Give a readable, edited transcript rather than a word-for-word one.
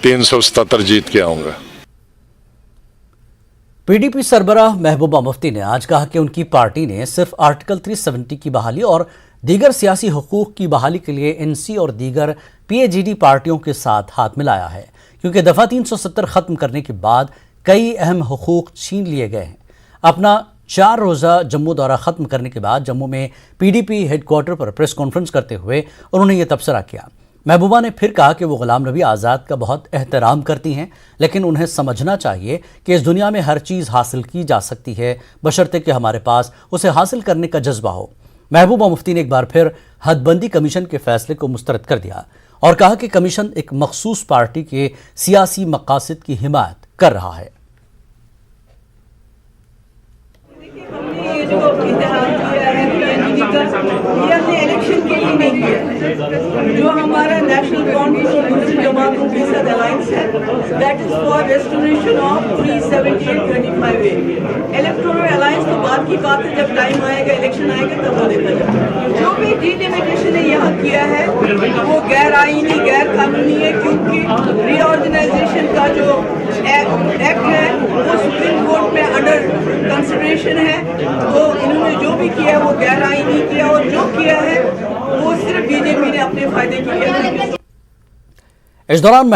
377 जीत के आऊंगा। पीडीपी सरबराह महबूबा मुफ्ती ने आज कहा कि उनकी पार्टी ने सिर्फ आर्टिकल 370 की बहाली और दीगर सियासी हुकूक की बहाली के लिए एनसी और दीगर पीएजीडी पार्टियों के साथ हाथ मिलाया है, क्योंकि दफा 370 खत्म करने के बाद कई अहम हुकूक छीन लिए गए हैं। अपना 4 रोज़ा जम्मू दौरा खत्म करने के बाद जम्मू में पीडीपी हेडक्वार्टर पर प्रेस कॉन्फ्रेंस करते हुए उन्होंने ये तबसरा किया। महबूबा ने फिर कहा कि वो गुलाम नबी आज़ाद का बहुत एहतराम करती हैं, लेकिन उन्हें समझना चाहिए कि इस दुनिया में हर चीज़ हासिल की जा सकती है, बशर्ते कि हमारे पास उसे हासिल करने का जज्बा हो। महबूबा मुफ्ती ने एक बार फिर हदबंदी कमीशन के फैसले को मुस्तरद कर दिया और कहा कि कमीशन एक मखसूस पार्टी के सियासी मकासद की हिमायत कर रहा है। इलेक्शन के लिए नहीं किया। जो हमारा नेशनल काउंसिल मुस्लिम जमातों के साथ अलायंस है, that is for restoration of 378-35A। Electoral alliance तो बाद की बात है, जब टाइम आएगा, इलेक्शन आएगा तब वो देखा जाएगा। जो भी डिलिमिटेशन ने यहाँ किया है वो गैर आईनी, गैर कानूनी है, क्योंकि रीऑर्गेनाइजेशन का जो एक्ट है वो सुप्रीम कोर्ट में अंडर कंसिडरेशन है। तो इन्होंने जो भी किया है वो गैर आईनी किया, और जो किया है वो सिर्फ बीजेपी ने अपने फायदे के लिए। इस दौरान